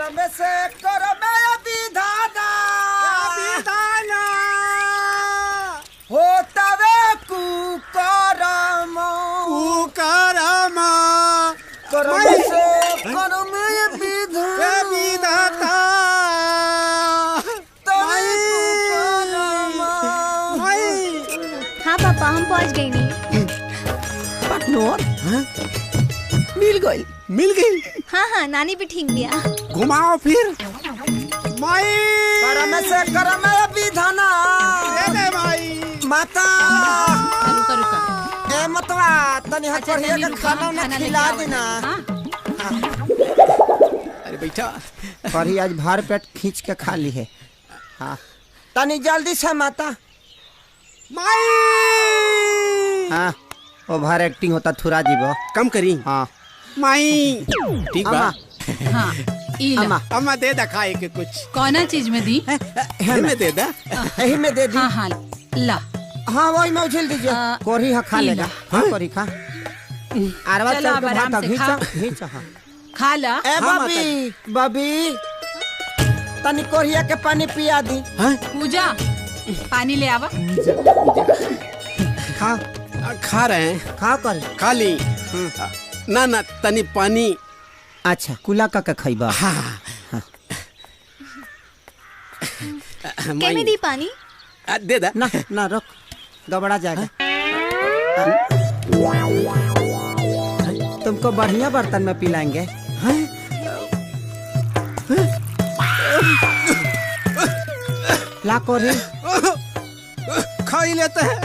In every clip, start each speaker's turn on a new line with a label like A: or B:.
A: करम से करम विधाना हो तवे कुकरम करम से करम
B: विधाता
C: हाँ पापा हम पहुँच गए नहीं।
A: पार्टनर मिल गई।
C: हाँ नानी भी ठीक दिया।
B: घुमाओ फिर माई
A: करम से करम विधाना
B: माई
A: माता
D: रुका
A: ए मतवा तनी हाथ पर एक खाना न खिला देना।
B: अरे बैठा
A: करी आज भार पेट खींच के खा ली है। हाँ तनी जल्दी से माता।
B: माई
A: हाँ ओवर एक्टिंग होता थोड़ा जीवो
B: कम करी।
A: हाँ
B: माई ठीक बा।
D: हाँ इला
A: अम्मा
B: अम्मा दे दा खाए के कुछ
D: कौना चीज में दी?
B: में दे दा।
A: यही में दे दी।
D: हाँ ला
A: हाँ वही में उछल दीजिए। कोरी हाँ खा लेगा। हाँ कोरी खा आरवा
D: चलो,
A: चल
D: अब
A: के
D: आराम
A: भात
D: से
A: घींचा
D: खा।
A: घींचा। हाँ
D: खा ला।
A: ए
B: हाँ,
A: बबी बबी तनी कोरिया के पानी पिया दी।
D: पूजा पानी ले आवा।
A: खा
B: खा रहे हैं
A: खा कर।
B: खा ली। ना तनी पानी।
A: अच्छा कुला का खइबा।
B: हाँ
C: कैमे दी पानी?
B: दे दा।
A: ना ना रख गबड़ा जाएगा। तुमको बढ़िया बर्तन में पिलाएंगे। ला कोरी
B: खा ही लेते हैं।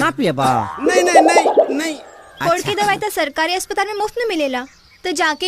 A: ना पिएबा।
B: नहीं
C: कोड़ की दवाई तो सरकारी अस्पताल में मुफ्त में मिलेला तो जाके